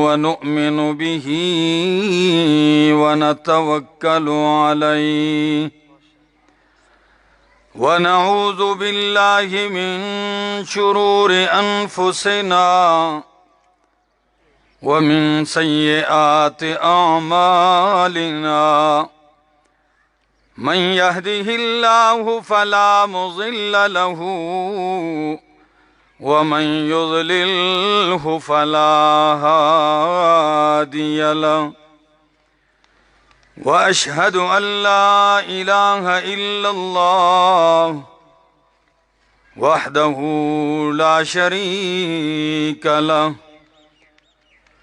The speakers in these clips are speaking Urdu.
ونؤمن به ونتوكل عليه ونعوذ بالله من شرور أنفسنا ومن سيئات أعمالنا من يهده الله فلا مضل له ومن يضلله فلا هادي له وأشهد أن لا إله إلا الله وحده لا شريك له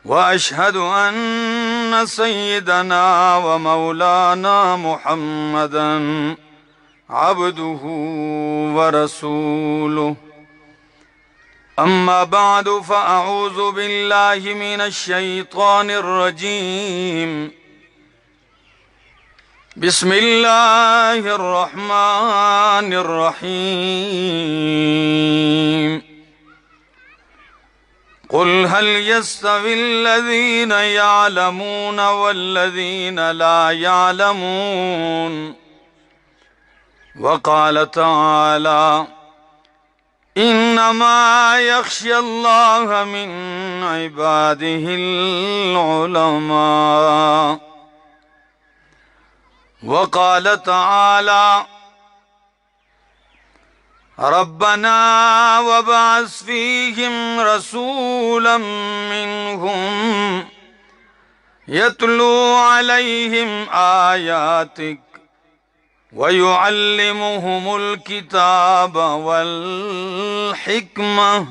وأشهد أن سيدنا ومولانا محمدا عبده ورسوله أما بعد فأعوذ بالله من الشيطان الرجيم بسم الله الرحمن الرحيم قل هل يستوي الذين يعلمون والذين لا يعلمون وقال تعالى إنما يخشى الله من عباده العلماء وقال تعالى ربنا وابعث فيهم رسولا منهم يتلو عليهم آياتك ويعلمهم الكتاب والحكمة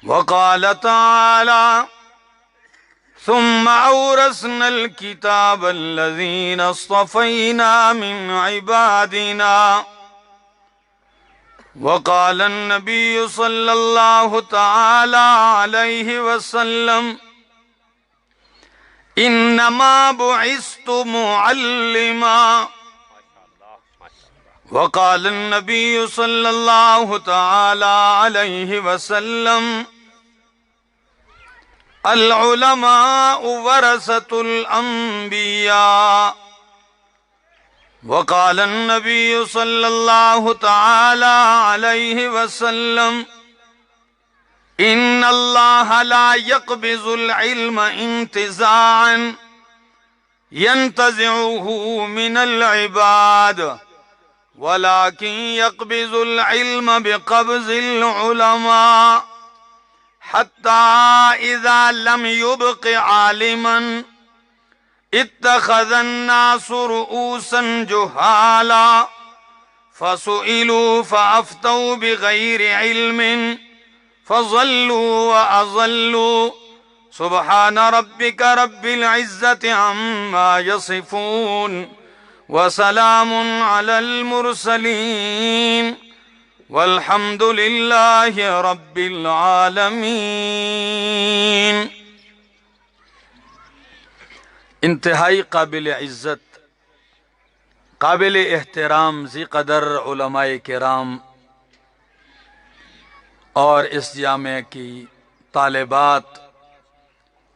وقال تعالى ثم أورثنا الكتاب الذين اصطفينا من عبادنا وقال النبي صلى الله تعالى عليه وسلم إنما بعثت معلما وقال النبي صلى الله تعالى عليه وسلم العلماء ورثة الأنبياء وقال النبي صلى الله تعالى عليه وسلم إن الله لا يقبض العلم انتزاعا ينتزعه من العباد ولكن يقبض العلم بقبض العلماء حتى إذا لم يبق عالما اتخذ الناس رؤوسا جهالا فسئلوا فأفتوا بغير علم فضلوا وأضلوا سبحان ربك رب العزة عما يصفون وسلام على المرسلين والحمد لله رب العالمين۔ انتہائی قابل عزت، قابل احترام ذی قدر علماء کرام اور اس جامعہ کی طالبات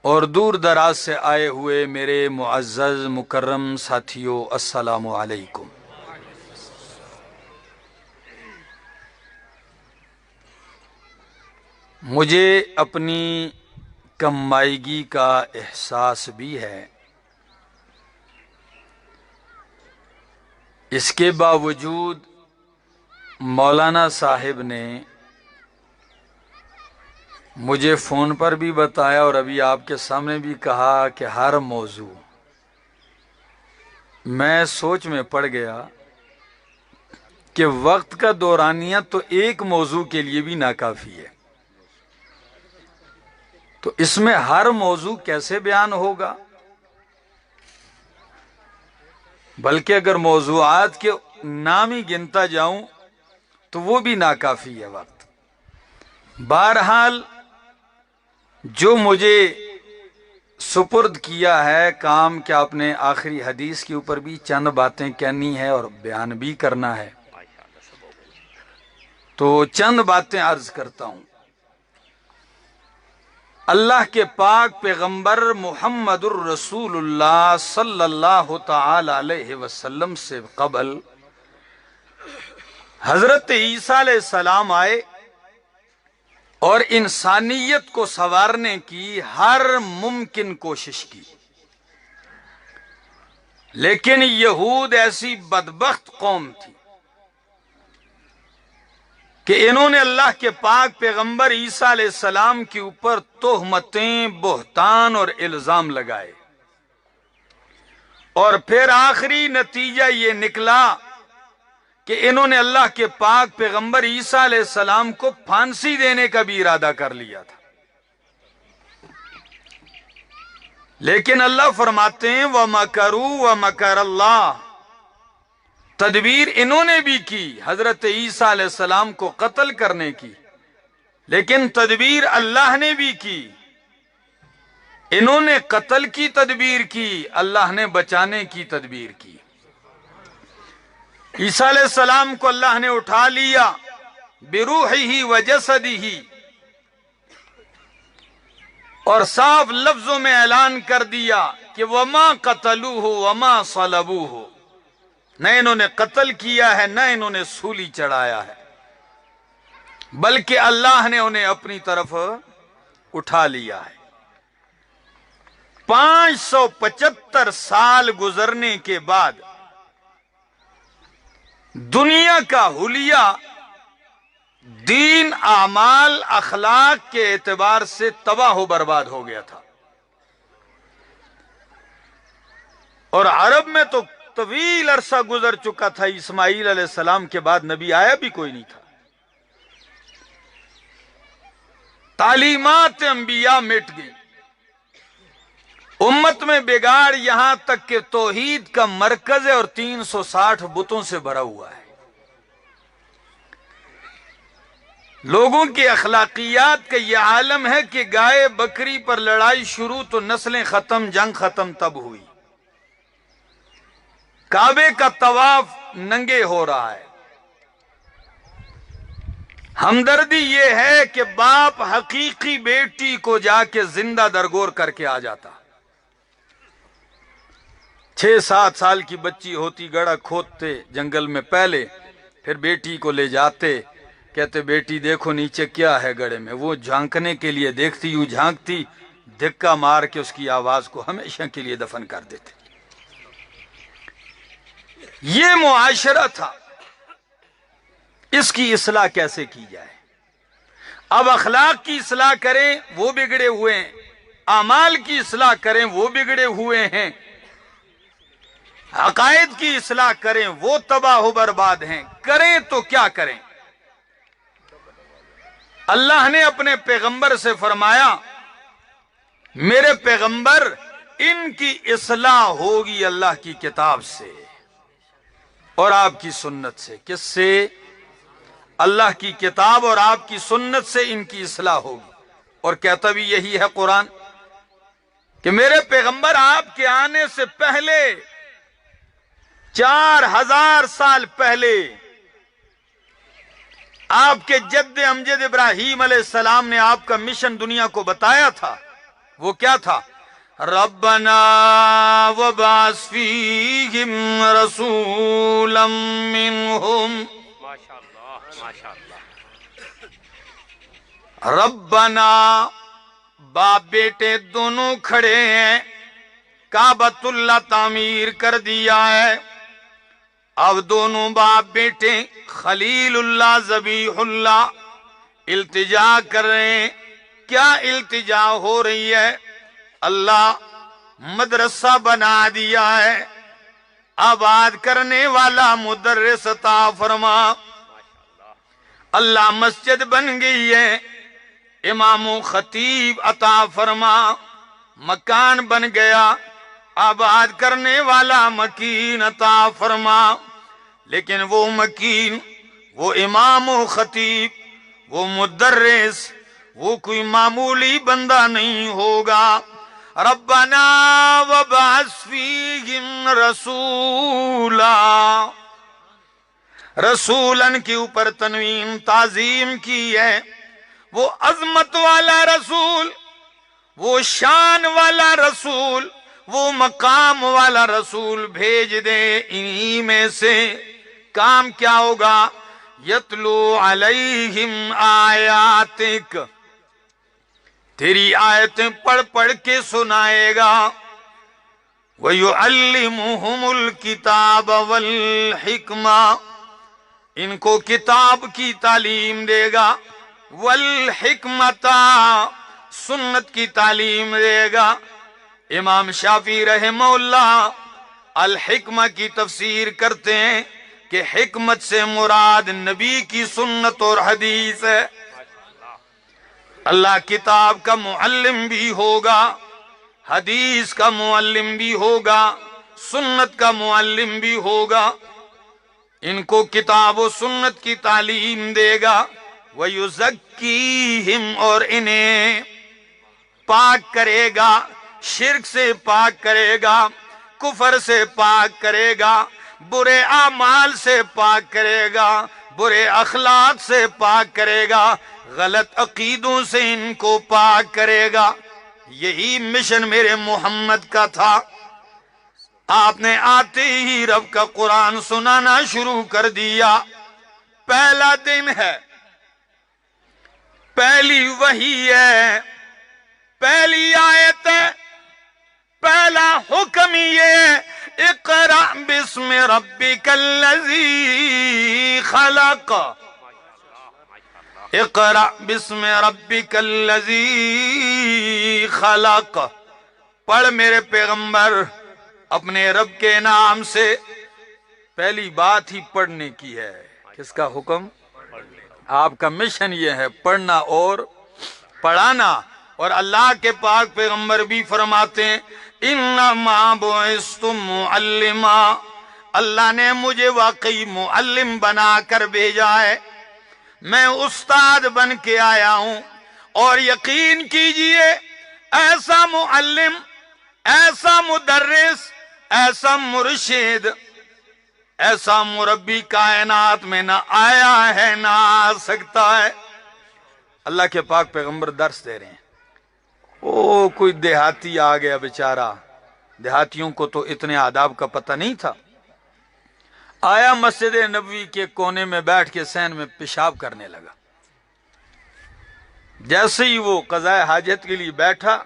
اور دور دراز سے آئے ہوئے میرے معزز مکرم ساتھیوں، السلام علیکم۔ مجھے اپنی کمائیگی کا احساس بھی ہے، اس کے باوجود مولانا صاحب نے مجھے فون پر بھی بتایا اور ابھی آپ کے سامنے بھی کہا کہ ہر موضوع، میں سوچ میں پڑ گیا کہ وقت کا دورانیہ تو ایک موضوع کے لیے بھی ناکافی ہے، تو اس میں ہر موضوع کیسے بیان ہوگا؟ بلکہ اگر موضوعات کے نام ہی گنتا جاؤں تو وہ بھی ناکافی ہے وقت۔ بہرحال جو مجھے سپرد کیا ہے کام کہ آپ نے آخری حدیث کے اوپر بھی چند باتیں کہنی ہے اور بیان بھی کرنا ہے، تو چند باتیں عرض کرتا ہوں۔ اللہ کے پاک پیغمبر محمد الرسول اللہ صلی اللہ تعالی علیہ وسلم سے قبل حضرت عیسیٰ علیہ السلام آئے اور انسانیت کو سنوارنے کی ہر ممکن کوشش کی، لیکن یہود ایسی بدبخت قوم تھی کہ انہوں نے اللہ کے پاک پیغمبر عیسیٰ علیہ السلام کے اوپر تہمتیں، بہتان اور الزام لگائے، اور پھر آخری نتیجہ یہ نکلا کہ انہوں نے اللہ کے پاک پیغمبر عیسیٰ علیہ السلام کو پھانسی دینے کا بھی ارادہ کر لیا تھا۔ لیکن اللہ فرماتے ہیں وَمَكَرُوا وَمَكَرَ اللَّهُ، تدبیر انہوں نے بھی کی حضرت عیسیٰ علیہ السلام کو قتل کرنے کی، لیکن تدبیر اللہ نے بھی کی۔ انہوں نے قتل کی تدبیر کی، اللہ نے بچانے کی تدبیر کی۔ عیسیٰ علیہ السلام کو اللہ نے اٹھا لیا بروحہ وجسدہ، اور صاف لفظوں میں اعلان کر دیا کہ وما قتلوہ وما صلبوہ، نہ انہوں نے قتل کیا ہے، نہ انہوں نے سولی چڑھایا ہے، بلکہ اللہ نے انہیں اپنی طرف اٹھا لیا ہے۔ 575 سال گزرنے کے بعد دنیا کا حلیہ دین، اعمال، اخلاق کے اعتبار سے تباہ و برباد ہو گیا تھا، اور عرب میں تو طویل عرصہ گزر چکا تھا، اسماعیل علیہ السلام کے بعد نبی آیا بھی کوئی نہیں تھا۔ تعلیمات انبیاء مٹ گئی، امت میں بگاڑ یہاں تک کہ توحید کا مرکز ہے اور 360 بتوں سے بھرا ہوا ہے۔ لوگوں کی اخلاقیات کا یہ عالم ہے کہ گائے بکری پر لڑائی شروع تو نسلیں ختم، جنگ ختم تب ہوئی۔ کعبے کا طواف ننگے ہو رہا ہے۔ ہمدردی یہ ہے کہ باپ حقیقی بیٹی کو جا کے زندہ درگور کر کے آ جاتا۔ 6-7 سال کی بچی ہوتی، گڑھا کھودتے جنگل میں پہلے، پھر بیٹی کو لے جاتے، کہتے بیٹی دیکھو نیچے کیا ہے گڑھے میں، وہ جھانکنے کے لیے دیکھتی، یوں جھانکتی، دھکا مار کے اس کی آواز کو ہمیشہ کے لیے دفن کر دیتے۔ یہ معاشرہ تھا، اس کی اصلاح کیسے کی جائے؟ اب اخلاق کی اصلاح کریں وہ بگڑے ہوئے ہیں، اعمال کی اصلاح کریں وہ بگڑے ہوئے ہیں، عقائد کی اصلاح کریں وہ تباہ و برباد ہیں۔ کریں تو کیا کریں؟ اللہ نے اپنے پیغمبر سے فرمایا میرے پیغمبر ان کی اصلاح ہوگی اللہ کی کتاب سے اور آپ کی سنت سے۔ کس سے؟ اللہ کی کتاب اور آپ کی سنت سے ان کی اصلاح ہوگی۔ اور کہتا بھی یہی ہے قرآن کہ میرے پیغمبر آپ کے آنے سے پہلے 4000 سال پہلے آپ کے جد امجد ابراہیم علیہ السلام نے آپ کا مشن دنیا کو بتایا تھا۔ وہ کیا تھا؟ ربنا وبعث فیہم رسولا منہم، ربنا، باپ بیٹے دونوں کھڑے ہیں، کعبۃ اللہ تعمیر کر دیا ہے، اب دونوں باپ بیٹے خلیل اللہ ذبیح اللہ التجا کر رہے ہیں۔ کیا التجا ہو رہی ہے؟ اللہ مدرسہ بنا دیا ہے، آباد کرنے والا مدرس عطا فرما۔ اللہ مسجد بن گئی ہے، امام و خطیب عطا فرما، مکان بن گیا، آباد کرنے والا مکین عطا فرما۔ لیکن وہ مکین، وہ امام و خطیب، وہ مدرس، وہ کوئی معمولی بندہ نہیں ہوگا۔ ربنا وبعث فیہم رسولا، رسولن کے اوپر تنوین تعظیم کی ہے، وہ عظمت والا رسول وہ شان والا رسول، وہ مقام والا رسول بھیج دے، انہی میں سے کام کیا ہوگا؟ یتلو علیہم آیاتک، تیری آیتیں پڑھ پڑھ کے سنائے گا، وَيُعَلِّمُهُمُ الْكِتَابَ وَالْحِكْمَةَ، ان کو کتاب کی تعلیم دے گا، وَالْحِكْمَةَ، سنت کی تعلیم دے گا۔ امام شافعی رحمہ اللہ الحکمہ کی تفسیر کرتے ہیں کہ حکمت سے مراد نبی کی سنت اور حدیث ہے۔ اللہ کتاب کا معلم بھی ہوگا، حدیث کا معلم بھی ہوگا، سنت کا معلم بھی ہوگا، ان کو کتاب و سنت کی تعلیم دے گا، وَيُزَكِّيهِمْ، اور انہیں پاک کرے گا، شرک سے پاک کرے گا، کفر سے پاک کرے گا، برے اعمال سے پاک کرے گا، برے اخلاق سے پاک کرے گا، غلط عقیدوں سے ان کو پاک کرے گا۔ یہی مشن میرے محمد کا تھا۔ آپ نے آتے ہی رب کا قرآن سنانا شروع کر دیا۔ پہلا دن ہے، پہلی وحی ہے، پہلی آیت ہے، پہلا حکم یہ ہے، اقرأ بسم ربک الذی خلق، اقرأ بسم ربک الذی خلق، پڑھ میرے پیغمبر اپنے رب کے نام سے۔ پہلی بات ہی پڑھنے کی ہے۔ کس کا حکم؟ آپ کا مشن یہ ہے، پڑھنا اور پڑھانا۔ اور اللہ کے پاک پیغمبر بھی فرماتے ہیں انما بعثت معلما، اللہ نے مجھے واقعی معلم بنا کر بھیجا ہے، میں استاد بن کے آیا ہوں۔ اور یقین کیجئے ایسا معلم، ایسا مدرس، ایسا مرشد، ایسا مربی کائنات میں نہ آیا ہے نہ آ سکتا ہے۔ اللہ کے پاک پیغمبر درس دے رہے ہیں، او کوئی دیہاتی آ گیا بیچارہ، دیہاتیوں کو تو اتنے آداب کا پتہ نہیں تھا، آیا مسجد نبوی کے کونے میں بیٹھ کے صحن میں پیشاب کرنے لگا۔ جیسے ہی وہ قضائے حاجت کے لیے بیٹھا،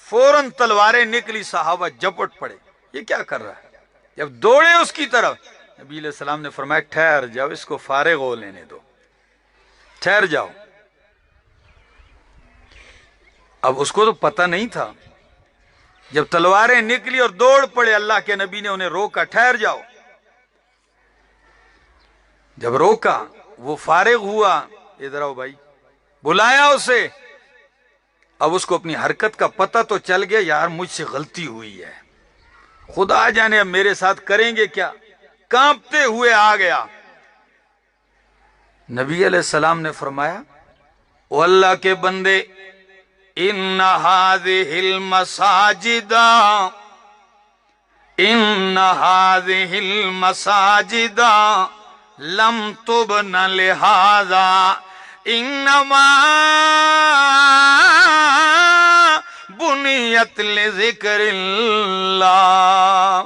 فوراً تلواریں نکلی، صحابہ جپٹ پڑے، یہ کیا کر رہا ہے؟ جب دوڑے اس کی طرف، نبی علیہ السلام نے فرمایا ٹھہر جاؤ، اس کو فارغ ہو لینے دو، ٹھہر جاؤ۔ اب اس کو تو پتہ نہیں تھا، جب تلواریں نکلی اور دوڑ پڑے، اللہ کے نبی نے انہیں روکا، ٹھہر جاؤ۔ جب روکا، وہ فارغ ہوا، ادھر آؤ بھائی، بلایا اسے۔ اب اس کو اپنی حرکت کا پتہ تو چل گیا، یار مجھ سے غلطی ہوئی ہے، خدا جانے اب میرے ساتھ کریں گے کیا، کانپتے ہوئے آ گیا۔ نبی علیہ السلام نے فرمایا او اللہ کے بندے، ان هذه المساجد، ان هذه المساجد لم تبن لهذا، انما بنیت لذکر اللہ،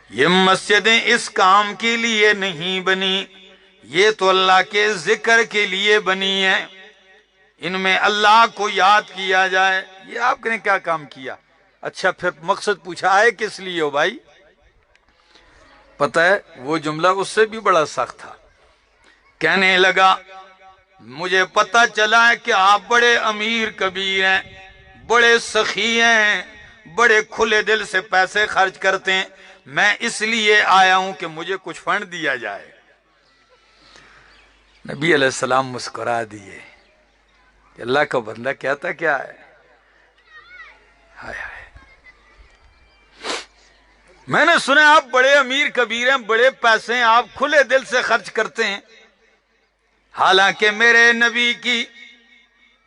یہ مسجدیں اس کام کے لیے نہیں بنی، یہ تو اللہ کے ذکر کے لیے بنی ہیں، ان میں اللہ کو یاد کیا جائے۔ یہ آپ نے کیا کام کیا؟ اچھا پھر مقصد پوچھا آئے کس لیے ہو بھائی؟ پتہ ہے وہ جملہ اس سے بھی بڑا سخت تھا، کہنے لگا مجھے پتہ چلا ہے کہ آپ بڑے امیر کبیر ہیں، بڑے سخی ہیں، بڑے کھلے دل سے پیسے خرچ کرتے ہیں، میں اس لیے آیا ہوں کہ مجھے کچھ فنڈ دیا جائے۔ نبی علیہ السلام مسکرا دیے کہ اللہ کا بندہ کہتا کیا ہے، ہائے ہائے، میں نے سنا آپ بڑے امیر کبیر ہیں، بڑے پیسے ہیں، آپ کھلے دل سے خرچ کرتے ہیں، حالانکہ میرے نبی کی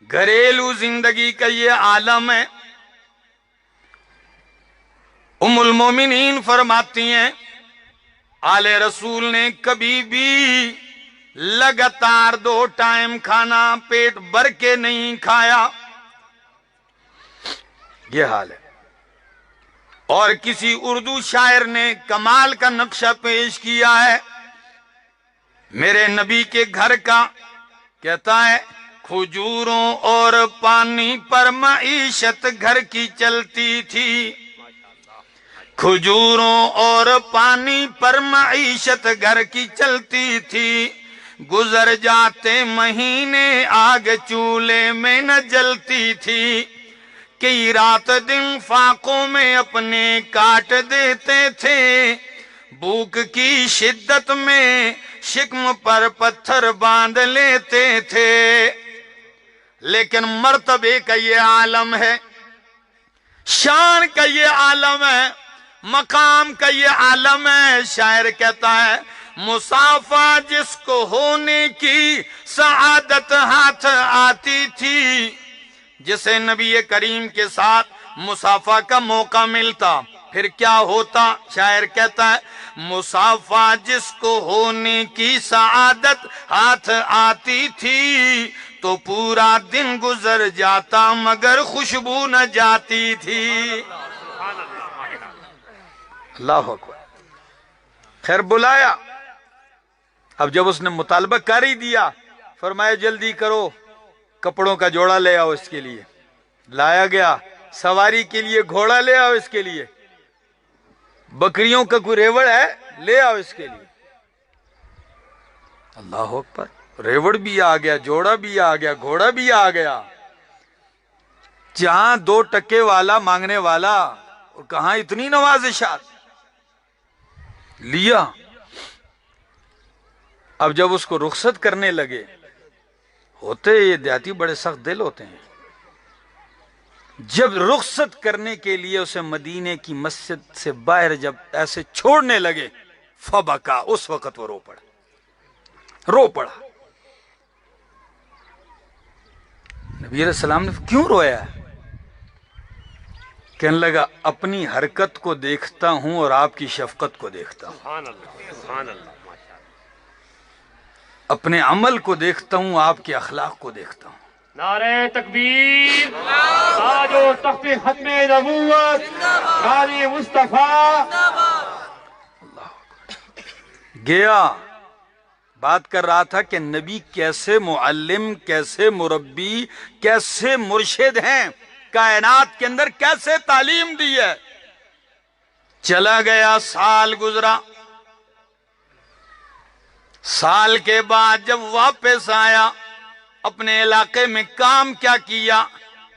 گھریلو زندگی کا یہ عالم ہے۔ ام المومنین فرماتی ہیں آل رسول نے کبھی بھی لگاتار 2 ٹائم کھانا پیٹ بھر کے نہیں کھایا، یہ حال ہے۔ اور کسی اردو شاعر نے کمال کا نقشہ پیش کیا ہے میرے نبی کے گھر کا، کہتا ہے کھجوروں اور پانی پر معیشت گھر کی چلتی تھی، کھجوروں اور پانی پر معیشت گھر کی چلتی تھی، گزر جاتے مہینے آگ چولہے میں نہ جلتی تھی، کئی رات دن فاقوں میں اپنے کاٹ دیتے تھے، بھوک کی شدت میں شکم پر پتھر باندھ لیتے تھے۔ لیکن مرتبے کا یہ عالم ہے، شان کا یہ عالم ہے، مقام کا یہ عالم ہے۔ شاعر کہتا ہے مسافہ جس کو ہونے کی سعادت ہاتھ آتی تھی، جسے نبی کریم کے ساتھ مسافہ کا موقع ملتا پھر کیا ہوتا؟ شاعر کہتا ہے مسافہ جس کو ہونے کی سعادت ہاتھ آتی تھی، تو پورا دن گزر جاتا مگر خوشبو نہ جاتی تھی۔ اللہ اکبر۔ خیر بلایا، اب جب اس نے مطالبہ کر ہی دیا، فرمایا جلدی کرو، کپڑوں کا جوڑا لے آؤ اس کے لیے۔ لایا گیا، سواری کے لیے گھوڑا لے آؤ اس کے لیے، بکریوں کا کوئی ریوڑ ہے لے آؤ اس کے لیے۔ اللہ اکبر، ریوڑ بھی آ گیا، جوڑا بھی آ گیا، گھوڑا بھی آ گیا۔ جہاں 2 ٹکے والا مانگنے والا، اور کہاں اتنی نوازشات لیا۔ اب جب اس کو رخصت کرنے لگے، ہوتے یہ دیہاتی بڑے سخت دل ہوتے ہیں، جب رخصت کرنے کے لیے اسے مدینے کی مسجد سے باہر جب ایسے چھوڑنے لگے، فبکا، اس وقت وہ رو پڑا۔ نبی علیہ السلام نے کیوں رویا ہے؟ کہنے لگا اپنی حرکت کو دیکھتا ہوں اور آپ کی شفقت کو دیکھتا ہوں، سبحان اللہ، سبحان اللہ، اپنے عمل کو دیکھتا ہوں، آپ کے اخلاق کو دیکھتا ہوں۔ نعرہ تکبیر، تاج و تخت ختم نبوت، غازی مصطفیٰ۔ گیا، بات کر رہا تھا کہ نبی کیسے معلم، کیسے مربی، کیسے مرشد ہیں، کائنات کے اندر کیسے تعلیم دی ہے۔ چلا گیا، سال گزرا، سال کے بعد جب واپس آیا، اپنے علاقے میں کام کیا کیا؟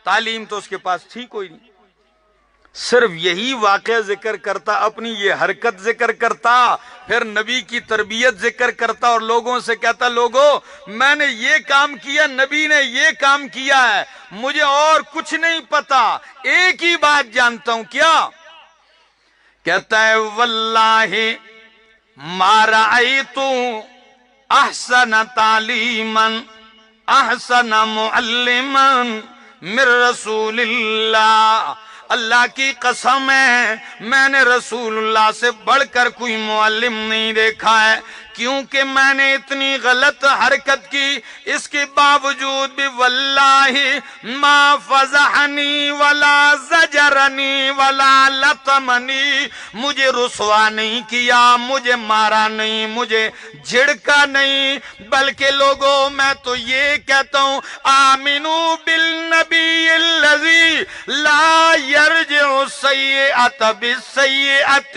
تعلیم تو اس کے پاس تھی کوئی نہیں، صرف یہی واقعہ ذکر کرتا، اپنی یہ حرکت ذکر کرتا، پھر نبی کی تربیت ذکر کرتا اور لوگوں سے کہتا لوگوں میں نے یہ کام کیا، نبی نے یہ کام کیا ہے، مجھے اور کچھ نہیں پتا، ایک ہی بات جانتا ہوں۔ کیا کہتا ہے؟ واللہ ما رأیت احسن تعلیما احسن معلما من رسول اللہ۔ اللہ کی قسم ہے میں نے رسول اللہ سے بڑھ کر کوئی معلم نہیں دیکھا ہے، کیونکہ میں نے اتنی غلط حرکت کی، اس کے باوجود بھی واللہ ما فضحنی ولا زجرنی ولا لطمنی، مجھے رسوا نہیں کیا، مجھے مارا نہیں، مجھے جھڑکا نہیں، بلکہ لوگوں میں تو یہ کہتا ہوں آمنو بالنبی الذی لا یرجع السیئۃ بالسیئۃ،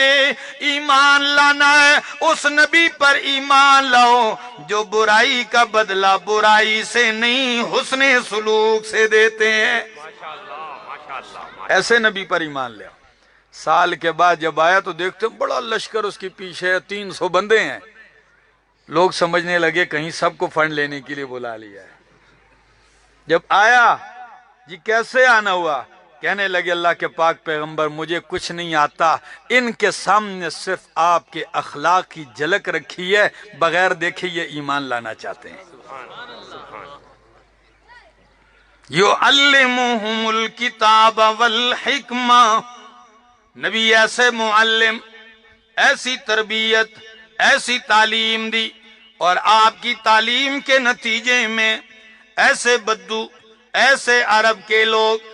ایمان لانا ہے اس نبی پر ایمان لاؤ جو برائی کا بدلہ برائی سے نہیں حسن سلوک سے دیتے ہیں۔ ایسے نبی پر ایمان لے۔ سال کے بعد جب آیا تو دیکھتے بڑا لشکر اس کے پیچھے ہے، 300 بندے ہیں۔ لوگ سمجھنے لگے کہیں سب کو فنڈ لینے کے لیے بلا لیا ہے۔ جب آیا جی کیسے آنا ہوا؟ کہنے لگے اللہ کے پاک پیغمبر مجھے کچھ نہیں آتا، ان کے سامنے صرف آپ کے اخلاق کی جھلک رکھی ہے، بغیر دیکھے یہ ایمان لانا چاہتے ہیں۔ یعلمہم الکتاب والحکمہ، نبی ایسے معلم، ایسی تربیت، ایسی تعلیم دی، اور آپ کی تعلیم کے نتیجے میں ایسے بدو، ایسے عرب کے لوگ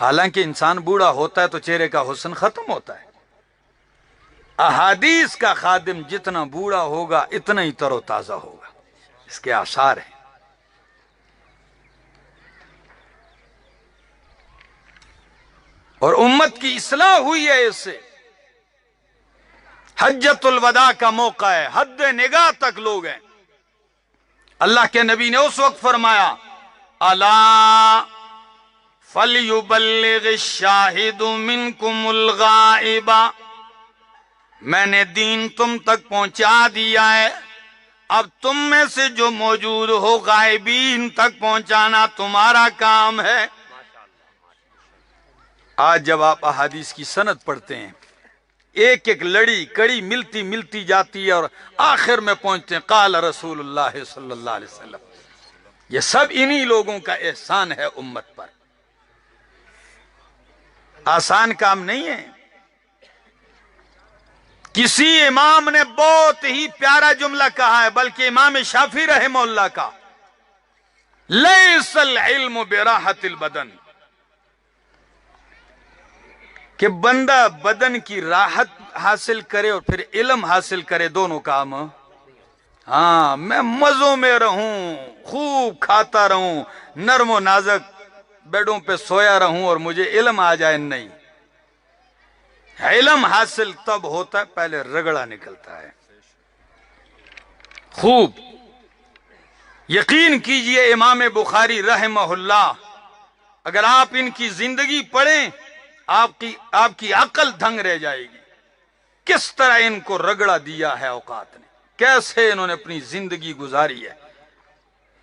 حالانکہ انسان بوڑھا ہوتا ہے تو چہرے کا حسن ختم ہوتا ہے. احادیث کا خادم جتنا بوڑھا ہوگا اتنا ہی تر و تازہ ہوگا. اس کے آثار ہیں. اور امت کی اصلاح ہوئی ہے اس سے. حجۃ الوداع کا موقع ہے, حد نگاہ تک لوگ ہیں. اللہ کے نبی نے اس وقت فرمایا الا فلیبلغ الشاہد منکم الغائب, میں نے دین تم تک پہنچا دیا ہے, اب تم میں سے جو موجود ہو غائبین تک پہنچانا تمہارا کام ہے. آج جب آپ احادیث کی سند پڑھتے ہیں, ایک ایک لڑی کڑی ملتی جاتی ہے اور آخر میں پہنچتے ہیں قال رسول اللہ صلی اللہ علیہ وسلم. یہ سب انہی لوگوں کا احسان ہے امت پر. آسان کام نہیں ہے. کسی امام نے بہت ہی پیارا جملہ کہا ہے, بلکہ امام شافعی رحمہ اللہ کا, لیس العلم براحت البدن, کہ بندہ بدن کی راحت حاصل کرے اور پھر علم حاصل کرے, دونوں کام. ہاں, میں مزوں میں رہوں, خوب کھاتا رہوں, نرم و نازک بیڈوں پہ سویا رہوں اور مجھے علم آ جائے, نہیں. علم حاصل تب ہوتا ہے پہلے رگڑا نکلتا ہے. خوب یقین کیجئے امام بخاری رحمہ اللہ, اگر آپ ان کی زندگی پڑھیں آپ کی عقل دھنگ رہ جائے گی. کس طرح ان کو رگڑا دیا ہے اوقات نے, کیسے انہوں نے اپنی زندگی گزاری ہے.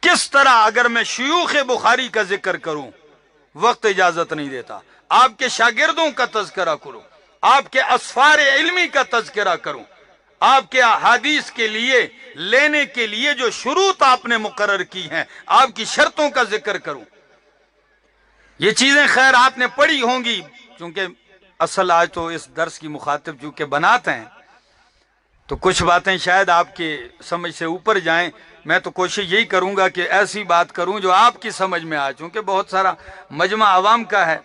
کس طرح, اگر میں شیوخ بخاری کا ذکر کروں وقت اجازت نہیں دیتا, آپ کے شاگردوں کا تذکرہ کروں, آپ کے اسفار علمی کا تذکرہ کروں, آپ کے احادیث کے لیے لینے کے لیے جو شروط آپ نے مقرر کی ہیں آپ کی شرطوں کا ذکر کروں. یہ چیزیں خیر آپ نے پڑھی ہوں گی, چونکہ اصل آج تو اس درس کی مخاطب چونکہ بناتے ہیں تو کچھ باتیں شاید آپ کی سمجھ سے اوپر جائیں. میں تو کوشش یہی کروں گا کہ ایسی بات کروں جو آپ کی سمجھ میں آئے, چونکہ بہت سارا مجمع عوام کا ہے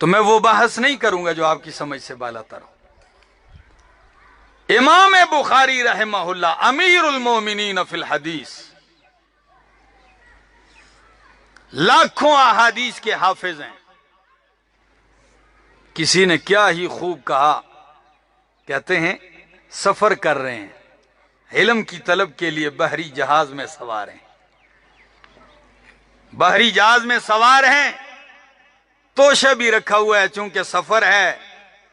تو میں وہ بحث نہیں کروں گا جو آپ کی سمجھ سے بالا تر ہو. امام بخاری رحمہ اللہ امیر المومنین فی الحدیث, لاکھوں احادیث کے حافظ ہیں. کسی نے کیا ہی خوب کہا, کہتے ہیں سفر کر رہے ہیں, علم کی طلب کے لیے بحری جہاز میں سوار ہیں. بحری جہاز میں سوار ہیں, توشہ بھی رکھا ہوا ہے, چونکہ سفر ہے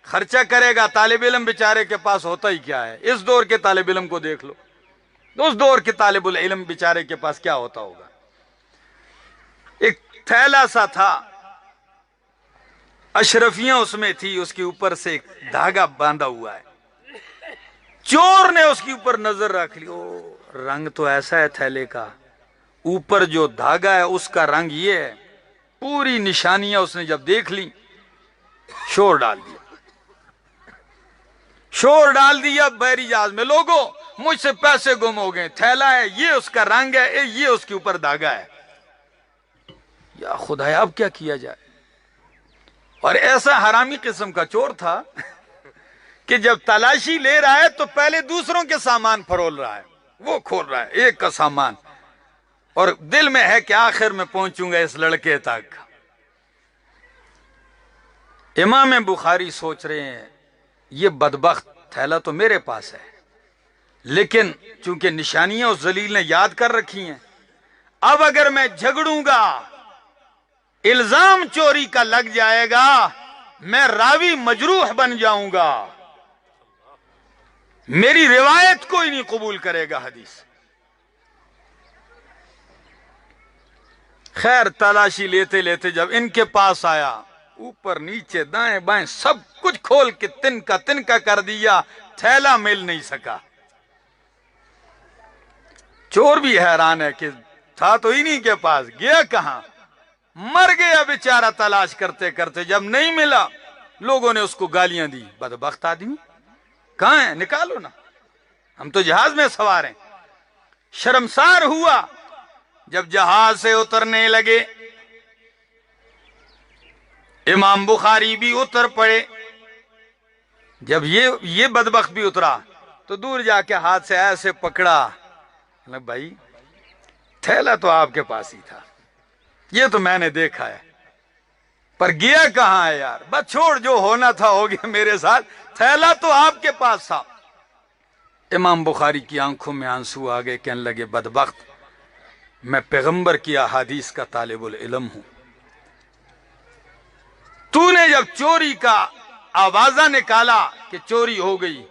خرچہ کرے گا. طالب علم بیچارے کے پاس ہوتا ہی کیا ہے, اس دور کے طالب علم کو دیکھ لو, اس دور کے طالب العلم بیچارے کے پاس کیا ہوتا ہوگا. ایک تھیلا سا تھا, اشرفیاں اس میں تھی, اس کے اوپر سے ایک دھاگا باندھا ہوا ہے. چور نے اس کے اوپر نظر رکھ لی, او رنگ تو ایسا ہے تھیلے کا, اوپر جو دھاگا ہے اس کا رنگ یہ ہے. پوری نشانیاں اس نے جب دیکھ لی, شور ڈال دیا بحری جہاز میں, لوگوں مجھ سے پیسے گم ہو گئے, تھیلا ہے یہ اس کا رنگ ہے, یہ اس کے اوپر دھاگا ہے. یا خدایا اب کیا کیا جائے. اور ایسا حرامی قسم کا چور تھا کہ جب تلاشی لے رہا ہے تو پہلے دوسروں کے سامان فرول رہا ہے, وہ کھول رہا ہے ایک کا سامان, اور دل میں ہے کہ آخر میں پہنچوں گا اس لڑکے تک. امام بخاری سوچ رہے ہیں یہ بدبخت تھیلا تو میرے پاس ہے, لیکن چونکہ نشانیاں اس ذلیل نے یاد کر رکھی ہیں, اب اگر میں جھگڑوں گا الزام چوری کا لگ جائے گا, میں راوی مجروح بن جاؤں گا, میری روایت کوئی نہیں قبول کرے گا حدیث. خیر تلاشی لیتے لیتے جب ان کے پاس آیا, اوپر نیچے دائیں بائیں سب کچھ کھول کے تن کا کر دیا, تھیلا مل نہیں سکا. چور بھی حیران ہے کہ تھا تو انہی کے پاس, گیا کہاں, مر گیا بیچارہ تلاش کرتے کرتے. جب نہیں ملا لوگوں نے اس کو گالیاں دی, بدبخت آدمی کہاں ہے, نکالو نا, ہم تو جہاز میں سوار ہیں. شرمسار ہوا جب جہاز سے اترنے لگے امام بخاری بھی اتر پڑے. جب یہ بدبخت بھی اترا تو دور جا کے ہاتھ سے ایسے پکڑا. بھائی تھیلا تو آپ کے پاس ہی تھا, یہ تو میں نے دیکھا ہے, پر گیا کہاں ہے یار؟ بس چھوڑ, جو ہونا تھا ہو گیا میرے ساتھ, تھیلا تو آپ کے پاس تھا. امام بخاری کی آنکھوں میں آنسو آ گئے, کہنے لگے بدبخت, میں پیغمبر کی احادیث کا طالب العلم ہوں. تو نے جب چوری کا آوازہ نکالا کہ چوری ہو گئی,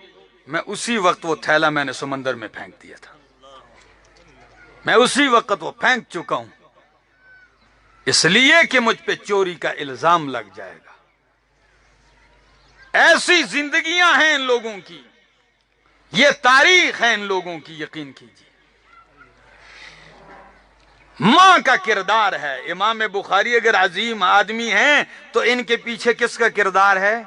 میں اسی وقت وہ تھیلا میں نے سمندر میں پھینک دیا تھا. میں اسی وقت وہ پھینک چکا ہوں, اس لیے کہ مجھ پہ چوری کا الزام لگ جائے گا. ایسی زندگیاں ہیں ان لوگوں کی, یہ تاریخ ہے ان لوگوں کی, یقین کیجیے. ماں کا کردار ہے. امام بخاری اگر عظیم آدمی ہیں تو ان کے پیچھے کس کا کردار ہے؟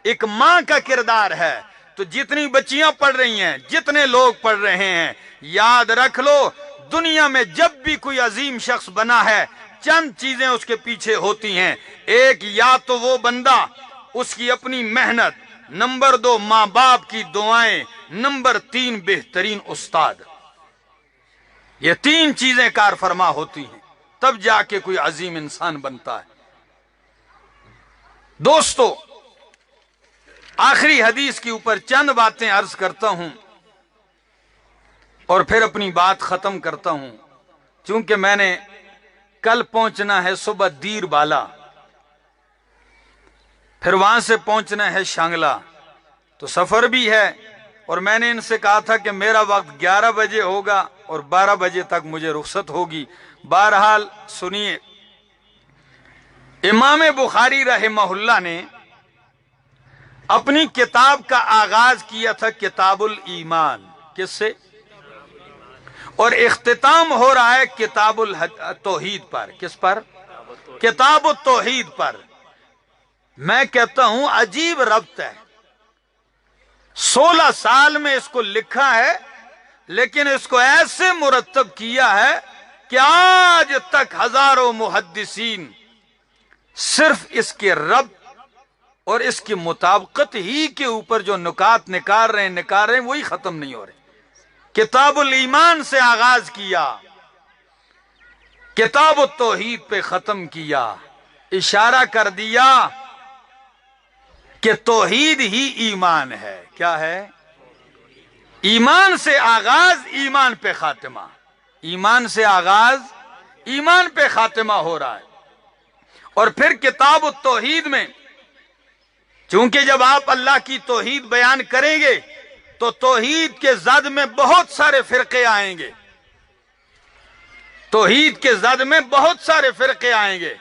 ایک ماں کا کردار ہے. تو جتنی بچیاں پڑھ رہی ہیں, جتنے لوگ پڑھ رہے ہیں, یاد رکھ لو, دنیا میں جب بھی کوئی عظیم شخص بنا ہے, چند چیزیں اس کے پیچھے ہوتی ہیں. ایک, یا تو وہ بندہ, اس کی اپنی محنت, نمبر 2 ماں باپ کی دعائیں, نمبر 3 بہترین استاد. یہ 3 چیزیں کار فرما ہوتی ہیں, تب جا کے کوئی عظیم انسان بنتا ہے. دوستو, آخری حدیث کے اوپر چند باتیں عرض کرتا ہوں اور پھر اپنی بات ختم کرتا ہوں. چونکہ میں نے کل پہنچنا ہے صبح دیر بالا, پھر وہاں سے پہنچنا ہے شانگلہ, تو سفر بھی ہے. اور میں نے ان سے کہا تھا کہ میرا وقت 11 بجے ہوگا اور 12 بجے تک مجھے رخصت ہوگی. بہرحال سنیے, امام بخاری رحمہ اللہ نے اپنی کتاب کا آغاز کیا تھا کتاب الایمان. کس سے؟ اور اختتام ہو رہا ہے کتاب التوحید پر. کس پر؟ کتاب التوحید پر. میں کہتا ہوں عجیب ربط ہے. 16 سال میں اس کو لکھا ہے, لیکن اس کو ایسے مرتب کیا ہے کہ آج تک ہزاروں محدثین صرف اس کے ربط اور اس کی مطابقت ہی کے اوپر جو نکات نکال رہے ہیں وہی ختم نہیں ہو رہے. کتاب الایمان سے آغاز کیا, کتاب التوحید پہ ختم کیا, اشارہ کر دیا کہ توحید ہی ایمان ہے. کیا ہے؟ ایمان سے آغاز, ایمان پہ خاتمہ. ایمان سے آغاز, ایمان پہ خاتمہ ہو رہا ہے. اور پھر کتاب التوحید میں, چونکہ جب آپ اللہ کی توحید بیان کریں گے تو توحید کے زد میں بہت سارے فرقے آئیں گے. توحید کے زد میں بہت سارے فرقے آئیں گے.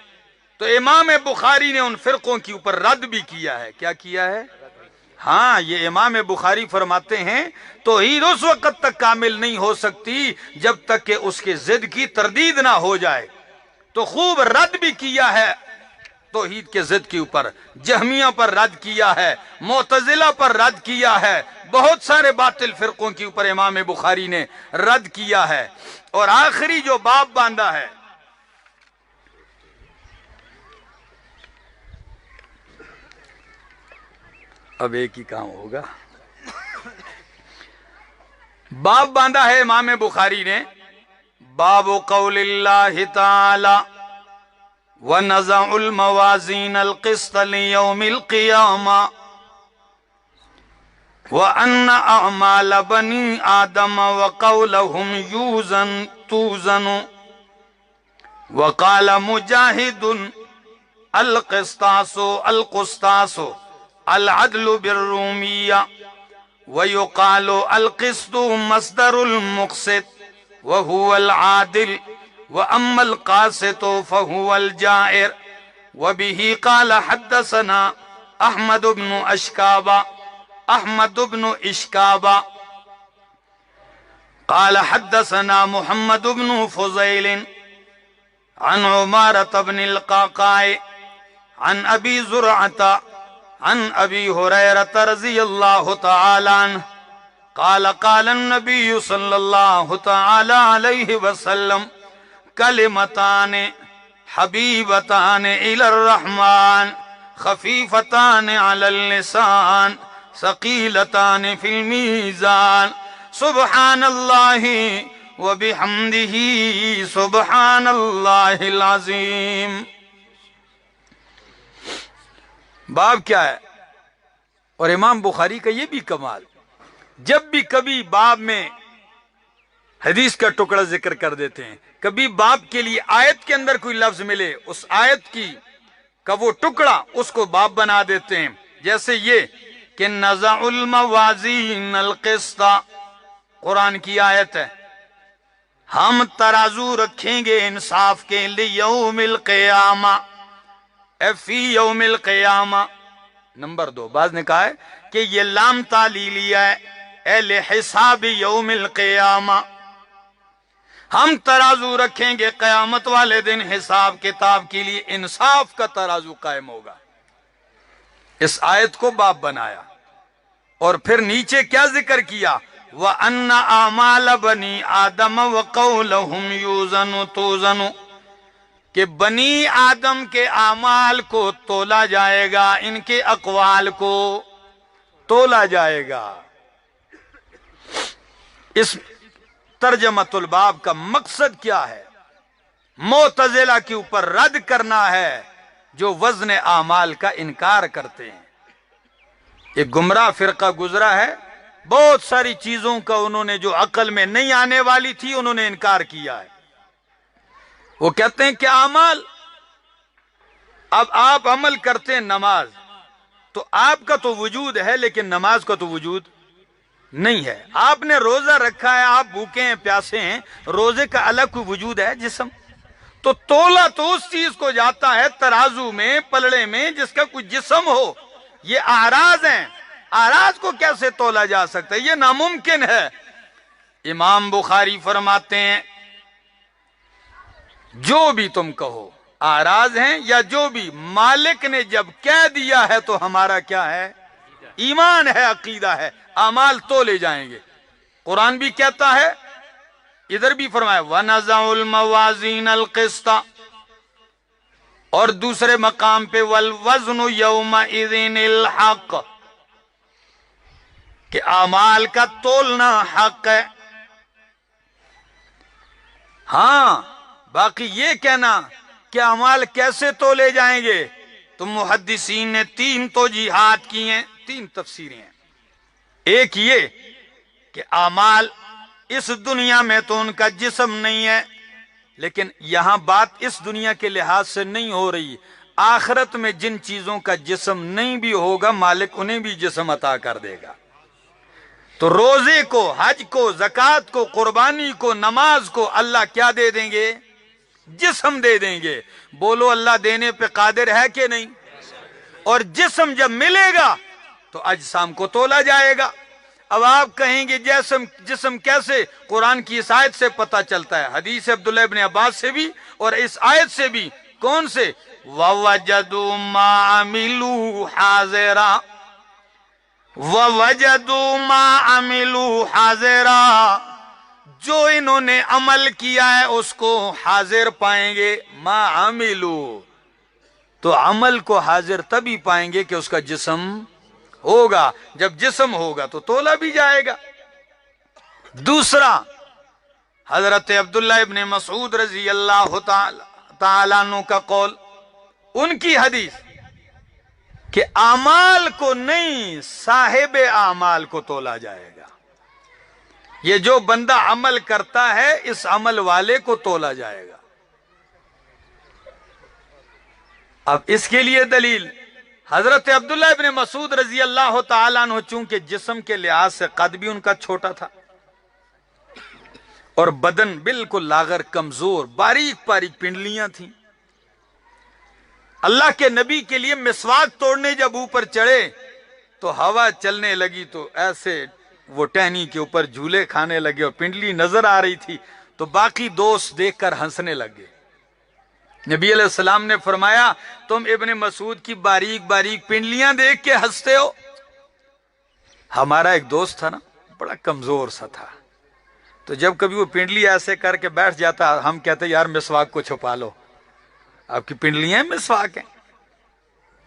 تو امام بخاری نے ان فرقوں کے اوپر رد بھی کیا ہے. کیا کیا ہے؟ ہاں, یہ امام بخاری فرماتے ہیں توحید اس وقت تک کامل نہیں ہو سکتی جب تک کہ اس کے ضد کی تردید نہ ہو جائے. تو خوب رد بھی کیا ہے توحید کے ضد کے اوپر. جہمیہ پر رد کیا ہے, معتزلہ پر رد کیا ہے, بہت سارے باطل فرقوں کے اوپر امام بخاری نے رد کیا ہے. اور آخری جو باب باندھا ہے, اب ایک ہی کام ہوگا, باب باندھا ہے امام بخاری نے, باب قول اللہ تعالی وَنَزَعُ الْمَوَازِينَ الْقِسْطَ لِيَوْمِ الْقِيَامَةِ وَأَنَّ أَعْمَالَ بَنِي آدَمَ وَقَوْلَهُمْ تُوزَنُ وَقَالَ مُجَاهِدٌ الْقِسْطَاسُ الْعَدْلُ بِالرُّومِيَّةِ وَيُقَالُ الْقِسْطُ مَصْدَرُ الْمُقْسِطِ وَهُوَ الْعَادِلُ وَأَمَّا الْقَاسِطُ فَهُوَ الْجَائِرُ. وَبِهِ قَالَ حَدَّثَنَا أحمد بن إشكاب قال حدثنا محمد بن فضيل عن عمارة بن القعقاع عن أبي زرعة عن أبي هريرة رضي الله تعالى عنه قال قال النبي صلى الله تعالى عليه وسلم كلمتان حبيبتان إلى الرحمن خفیفتان علی اللسان ثقیلتان فی المیزان سبحان اللہ وبحمدہ سبحان اللہ العظیم. باب کیا ہے؟ اور امام بخاری کا یہ بھی کمال، جب بھی کبھی باب میں حدیث کا ٹکڑا ذکر کر دیتے ہیں، کبھی باب کے لیے آیت کے اندر کوئی لفظ ملے، اس آیت کی کا وہ ٹکڑا اس کو باب بنا دیتے ہیں. جیسے یہ کہ نزع الموازین القسط، قرآن کی آیت ہے، ہم ترازو رکھیں گے انصاف کے لیوم القیامہ، فی یوم القیامہ. نمبر 2، بعض نے کہا ہے کہ یہ لام تعلیلیہ ہے، اے لحساب یوم القیامہ، ہم ترازو رکھیں گے قیامت والے دن حساب کتاب کے لیے، انصاف کا ترازو قائم ہوگا. اس آیت کو باب بنایا اور پھر نیچے کیا ذکر کیا؟ وَأَنَّ أَعْمَالَ بَنِي آدَمَ وَقَوْلَهُمْ يُوزَنُ تُوزَنُ، کہ بنی آدم کے اعمال کو تولا جائے گا، ان کے اقوال کو تولا جائے گا. اس ترجمۃ الباب کا مقصد کیا ہے؟ معتزلہ کے اوپر رد کرنا ہے جو وزن اعمال کا انکار کرتے ہیں. ایک گمراہ فرقہ گزرا ہے، بہت ساری چیزوں کا انہوں نے جو عقل میں نہیں آنے والی تھی انہوں نے انکار کیا ہے. وہ کہتے ہیں کہ اعمال، اب آپ عمل کرتے ہیں نماز، تو آپ کا تو وجود ہے لیکن نماز کا تو وجود نہیں ہے. آپ نے روزہ رکھا ہے، آپ بھوکے ہیں پیاسے ہیں، روزے کا الگ کوئی وجود ہے جسم؟ تو تولا تو اس چیز کو جاتا ہے ترازو میں، پلڑے میں، جس کا کوئی جسم ہو. یہ اعراض ہیں، اعراض کو کیسے تولا جا سکتا ہے؟ یہ ناممکن ہے. امام بخاری فرماتے ہیں جو بھی تم کہو اعراض ہیں یا جو بھی، مالک نے جب کہہ دیا ہے تو ہمارا کیا ہے؟ ایمان ہے، عقیدہ ہے، اعمال تولے جائیں گے. قرآن بھی کہتا ہے، ادھر بھی فرمایا وَنَزَعُ الْمَوَازِينَ الْقِسْطَ، اور دوسرے مقام پہ وَالْوَزْنُ يَوْمَئِذٍ الْحَقِّ، کہ اعمال کا تولنا حق ہے. ہاں، باقی یہ کہنا کہ اعمال کیسے تولے جائیں گے، تو محدثین نے 3 توجیحات کی ہیں، 3 تفسیریں ہیں. ایک یہ کہ اعمال اس دنیا میں تو ان کا جسم نہیں ہے، لیکن یہاں بات اس دنیا کے لحاظ سے نہیں ہو رہی، آخرت میں جن چیزوں کا جسم نہیں بھی ہوگا مالک انہیں بھی جسم عطا کر دے گا. تو روزے کو، حج کو، زکوٰۃ کو، قربانی کو، نماز کو اللہ کیا دے دیں گے؟ جسم دے دیں گے. بولو اللہ دینے پہ قادر ہے کہ نہیں؟ اور جسم جب ملے گا تو اجسام کو تولا جائے گا. اب آپ کہیں گے جسم کیسے؟ قرآن کی اس آیت سے پتہ چلتا ہے، حدیث عبداللہ ابن عباس سے بھی اور اس آیت سے بھی. کون سے؟ وَوَجَدُوا مَا عَمِلُوا حَاضِرًا، وَوَجَدُوا مَا عَمِلُوا حَاضِرًا، جو انہوں نے عمل کیا ہے اس کو حاضر پائیں گے. ما عملو، تو عمل کو حاضر تبھی پائیں گے کہ اس کا جسم ہوگا. جب جسم ہوگا تو تولا بھی جائے گا. دوسرا، حضرت عبداللہ ابن مسعود رضی اللہ تعالیٰ عنہ کا قول، ان کی حدیث کہ اعمال کو نہیں، صاحب اعمال کو تولا جائے گا. یہ جو بندہ عمل کرتا ہے اس عمل والے کو تولا جائے گا. اب اس کے لیے دلیل حضرت عبداللہ ابن مسعود رضی اللہ تعالیٰ عنہ، چونکہ جسم کے لحاظ سے قد بھی ان کا چھوٹا تھا اور بدن بالکل لاغر، کمزور، باریک باریک پنڈلیاں تھیں. اللہ کے نبی کے لیے مسواک توڑنے جب اوپر چڑھے تو ہوا چلنے لگی تو ایسے وہ ٹہنی کے اوپر جھولے کھانے لگے اور پنڈلی نظر آ رہی تھی تو باقی دوست دیکھ کر ہنسنے لگے. نبی علیہ السلام نے فرمایا تم ابن مسعود کی باریک باریک پنڈلیاں دیکھ کے ہنستے ہو؟ ہمارا ایک دوست تھا نا، بڑا کمزور سا تھا، تو جب کبھی وہ پنڈلی ایسے کر کے بیٹھ جاتا ہم کہتے یار مسواک کو چھپا لو، آپ کی پنڈلیاں مسواک ہیں.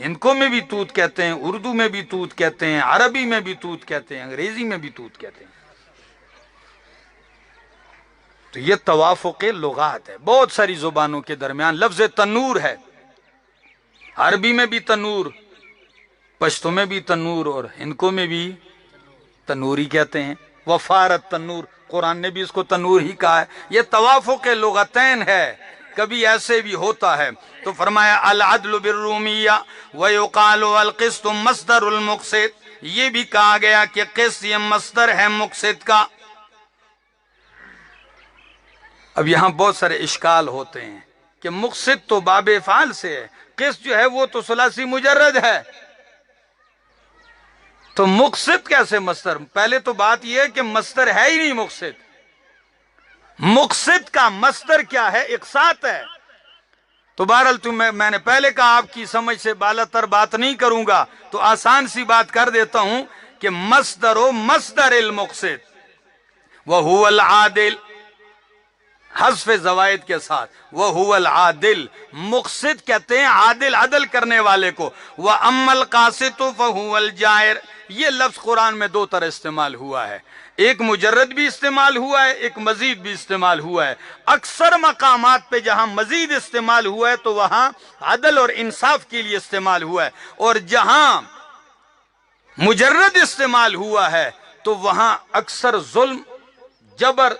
ہندکوں میں بھی توت کہتے ہیں، اردو میں بھی توت کہتے ہیں، عربی میں بھی توت کہتے ہیں، انگریزی میں بھی توت کہتے ہیں۔ تو یہ توافق لغات ہے، بہت ساری زبانوں کے درمیان۔ لفظ تنور ہے، عربی میں بھی تنور، پشتو میں بھی تنور، اور ہندکوں میں بھی تنوری کہتے ہیں۔ وفارت تنور، قرآن نے بھی اس کو تنور ہی کہا ہے۔ یہ توافق لغتین ہے، کبھی ایسے بھی ہوتا ہے۔ تو فرمایا العدل بالرومیہ ویقال القسط مصدر المقسط، یہ بھی کہا گیا کہ قسط یہ مصدر ہے مقسط کا۔ اب یہاں بہت سارے اشکال ہوتے ہیں کہ مقسط تو باب افعال سے ہے، قسط جو ہے وہ تو ثلاثی مجرد ہے، تو مقسط کیسے مصدر؟ پہلے تو بات یہ ہے کہ مصدر ہے ہی نہیں مقسط۔ مقسط کا مصدر کیا ہے؟ اقساط ہے۔ تو بہرحال میں نے پہلے کہا آپ کی سمجھ سے بالا تر بات نہیں کروں گا، تو آسان سی بات کر دیتا ہوں کہ مصدر و مصدر المقسط وہو العادل، حذف زوائد کے ساتھ، وہو العادل، مقسط کہتے ہیں عادل، عدل کرنے والے کو۔ وَأَمَّا الْقَاسِطُ فَهُوَ الْجَائِرُ، یہ لفظ قرآن میں دو طرح استعمال ہوا ہے، ایک مجرد بھی استعمال ہوا ہے، ایک مزید بھی استعمال ہوا ہے۔ اکثر مقامات پہ جہاں مزید استعمال ہوا ہے تو وہاں عدل اور انصاف کے لیے استعمال ہوا ہے، اور جہاں مجرد استعمال ہوا ہے تو وہاں اکثر ظلم، جبر،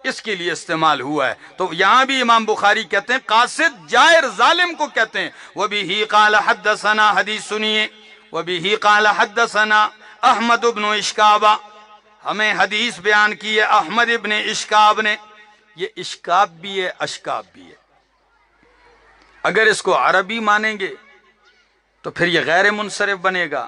اس کے لیے استعمال ہوا ہے۔ تو یہاں بھی امام بخاری کہتے ہیں قاصد جائر ظالم کو کہتے ہیں۔ وَبِهِ قَالَ حَدَّثَنَا، حدیث سنیے، وَبِهِ قَالَ حَدَّثَنَا احمد ابن اشکاب، ہمیں حدیث بیان کی ہے احمد ابن اشکاب نے۔ یہ اشکاب بھی ہے، اشکاب بھی ہے۔ اگر اس کو عربی مانیں گے تو پھر یہ غیر منصرف بنے گا،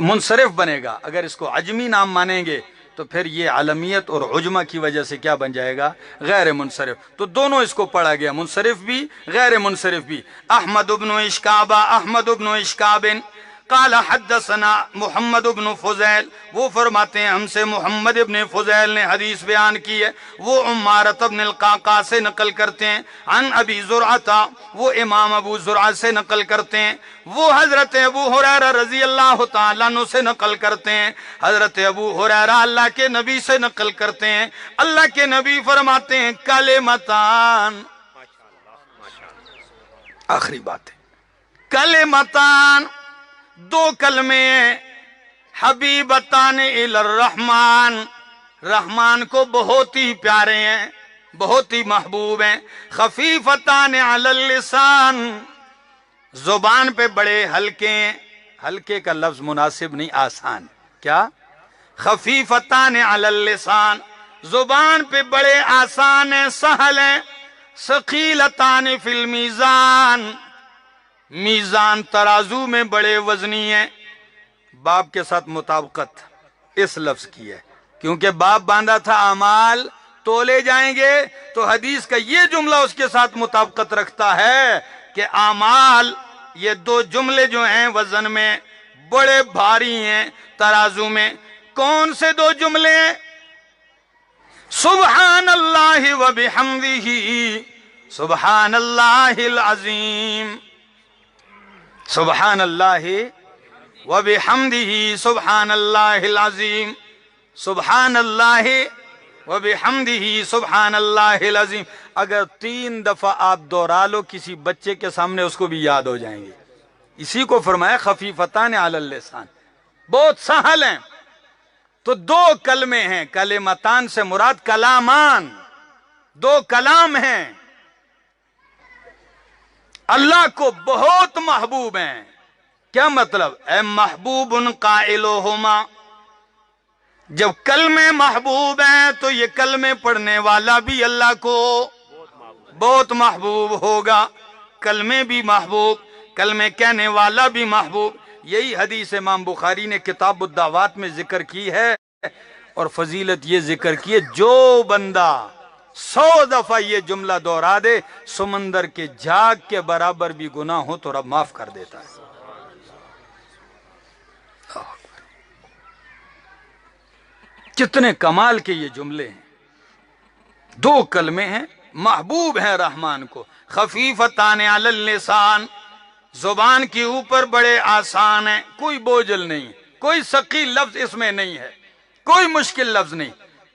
منصرف بنے گا۔ اگر اس کو عجمی نام مانیں گے تو پھر یہ علمیت اور عجمہ کی وجہ سے کیا بن جائے گا؟ غیر منصرف۔ تو دونوں اس کو پڑھا گیا، منصرف بھی غیر منصرف بھی۔ احمد ابن اشکاب، احمد ابن اشکاب قال حدثنا محمد ابن فضیل، وہ فرماتے ہیں ہم سے محمد ابن فضیل نے حدیث بیان کی ہے، وہ عمارت ابن القعقاع سے نقل کرتے ہیں، عن ابی زرعہ، وہ امام ابو زرعہ سے نقل کرتے ہیں، وہ حضرت ابو ہریرہ رضی اللہ تعالیٰ عنہ سے نقل کرتے ہیں، حضرت ابو ہریرہ اللہ کے نبی سے نقل کرتے ہیں، اللہ کے نبی فرماتے ہیں کلمتان، آخری بات ہے، کلمتان، دو کلمے ہیں، حبیبتان الی الرحمن، رحمان کو بہت ہی پیارے ہیں، بہت ہی محبوب ہیں، خفیفتان علی اللسان، زبان پہ بڑے ہلکے ہیں، ہلکے کا لفظ مناسب نہیں، آسان، کیا؟ خفیفتان علی اللسان، زبان پہ بڑے آسان ہیں، سہل ہیں، ثقیلتان فی المیزان، میزان ترازو میں بڑے وزنی ہیں۔ باب کے ساتھ مطابقت اس لفظ کی ہے، کیونکہ باب باندھا تھا اعمال تولے جائیں گے، تو حدیث کا یہ جملہ اس کے ساتھ مطابقت رکھتا ہے کہ اعمال، یہ دو جملے جو ہیں وزن میں بڑے بھاری ہیں ترازو میں۔ کون سے دو جملے ہیں؟ سبحان اللہ و بحمدہ، سبحان اللہ العظیم، سبحان اللہ و بحمدہ، سبحان اللہ العظیم، سبحان اللہ و بحمدہ، سبحان اللہ العظیم۔ اگر 3 دفعہ آپ دوہرا لو کسی بچے کے سامنے، اس کو بھی یاد ہو جائیں گے۔ اسی کو فرمایا خفیفتان علی اللسان، بہت سہل ہیں۔ تو 2 کلمے ہیں، کلمتان سے مراد کلامان، 2 کلام ہیں، اللہ کو بہت محبوب ہیں۔ کیا مطلب؟ اے محبوب قائلہما، جب کلمے محبوب ہیں تو یہ کلمے پڑھنے والا بھی اللہ کو بہت محبوب ہوگا، کلمے بھی محبوب، کلمے کہنے والا بھی محبوب۔ یہی حدیث امام بخاری نے کتاب الدعوات میں ذکر کی ہے، اور فضیلت یہ ذکر کی ہے، جو بندہ 100 دفعہ یہ جملہ دوہرا دے، سمندر کے جھاگ کے برابر بھی گناہ ہو تو رب معاف کر دیتا ہے۔ کتنے کمال کے یہ جملے ہیں، 2 کلمے ہیں، محبوب ہیں رحمان کو، خفیفتان علی اللسان، زبان کے اوپر بڑے آسان ہیں، کوئی بوجھل نہیں، کوئی ثقیل لفظ اس میں نہیں ہے، کوئی مشکل لفظ نہیں۔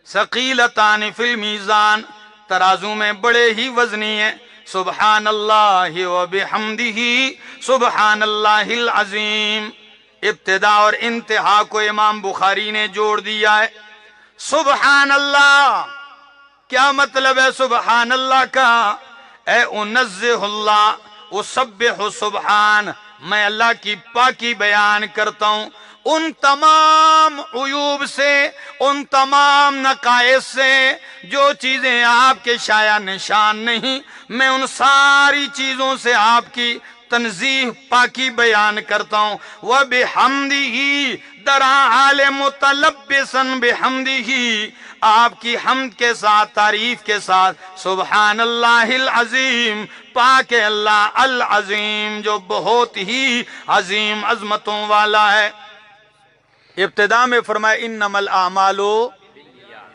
ثقیلتان فی المیزان، ترازو میں بڑے ہی وزنی ہیں۔ سبحان اللہ و بحمدہ سبحان اللہ العظیم، ابتدا اور انتہا کو امام بخاری نے جوڑ دیا ہے۔ سبحان اللہ، کیا مطلب ہے سبحان اللہ کا؟ اے انزہ اللہ، اسبح سبحان، میں اللہ کی پاکی بیان کرتا ہوں ان تمام عیوب سے، ان تمام نقائص سے، جو چیزیں آپ کے شایع نشان نہیں، میں ان ساری چیزوں سے آپ کی تنزیہ پاکی بیان کرتا ہوں۔ وَبِحَمْدِهِ، در حال متلبسن بحمدہ، آپ کی حمد کے ساتھ، تعریف کے ساتھ، سبحان اللہ العظیم، پاک اللہ العظیم جو بہت ہی عظیم عظمتوں والا ہے۔ ابتدا میں فرمایا انما الاعمال،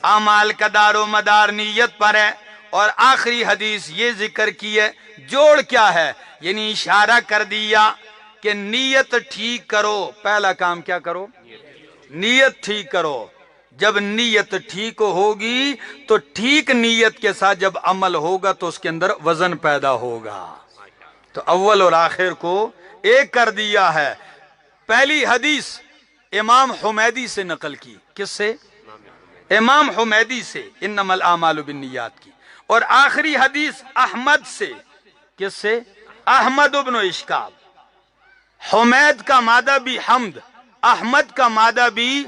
اعمال کا دار و مدار نیت پر ہے، اور آخری حدیث یہ ذکر کی ہے، جوڑ کیا ہے، یعنی اشارہ کر دیا کہ نیت ٹھیک کرو۔ پہلا کام کیا کرو؟ نیت ٹھیک کرو۔ جب نیت ٹھیک ہوگی تو ٹھیک نیت کے ساتھ جب عمل ہوگا تو اس کے اندر وزن پیدا ہوگا۔ تو اول اور آخر کو ایک کر دیا ہے۔ پہلی حدیث امام حمیدی سے نقل کی، کس سے؟ امام حمیدی سے، انما الاعمال بالنیات کی، اور آخری حدیث احمد سے، کس سے؟ احمد ابن اشکاب۔ حمید کا مادہ بھی حمد، احمد کا مادہ بھی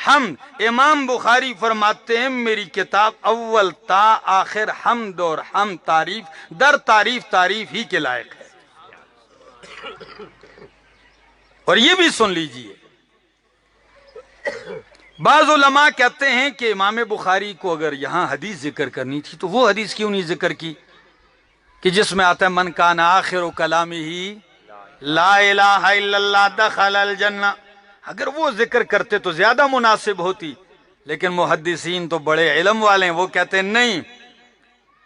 حمد۔ امام بخاری فرماتے ہیں میری کتاب اول تا آخر حمد اور حمد، تعریف در تعریف، تعریف ہی کے لائق ہے۔ اور یہ بھی سن لیجئے، بعض علماء کہتے ہیں کہ امام بخاری کو اگر یہاں حدیث ذکر کرنی تھی تو وہ حدیث کیوں نہیں ذکر کی کہ جس میں آتا ہے من کان آخر کلامہ لا الہ الا اللہ دخل الجنہ؟ اگر وہ ذکر کرتے تو زیادہ مناسب ہوتی، لیکن محدثین تو بڑے علم والے ہیں، وہ کہتے ہیں نہیں،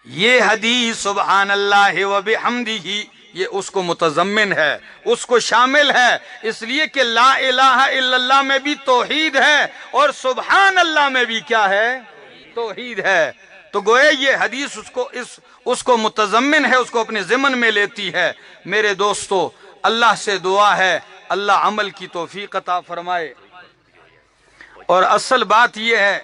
یہ حدیث سبحان اللہ و بحمدہ یہ اس کو متضمن ہے، اس کو شامل ہے، اس لیے کہ لا الہ الا اللہ میں بھی توحید ہے اور سبحان اللہ میں بھی کیا ہے؟ توحید ہے۔ تو گویا یہ حدیث اس کو متضمن ہے، اس کو اپنے ضمن میں لیتی ہے۔ میرے دوستو، اللہ سے دعا ہے اللہ عمل کی توفیق عطا فرمائے، اور اصل بات یہ ہے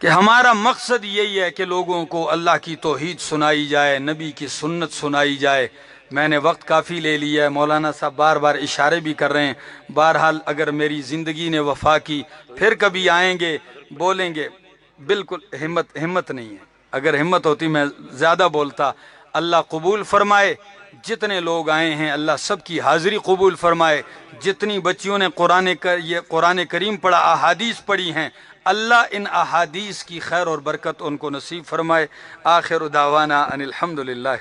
کہ ہمارا مقصد یہی ہے کہ لوگوں کو اللہ کی توحید سنائی جائے، نبی کی سنت سنائی جائے۔ میں نے وقت کافی لے لیا ہے، مولانا صاحب بار بار اشارے بھی کر رہے ہیں، بہرحال اگر میری زندگی نے وفا کی پھر کبھی آئیں گے بولیں گے۔ بالکل ہمت نہیں ہے، اگر ہمت ہوتی میں زیادہ بولتا۔ اللہ قبول فرمائے، جتنے لوگ آئے ہیں اللہ سب کی حاضری قبول فرمائے، جتنی بچیوں نے قرآن کریم پڑھا، احادیث پڑھی ہیں، اللہ ان احادیث کی خیر اور برکت ان کو نصیب فرمائے۔ آخر دعوانا ان الحمدللہ۔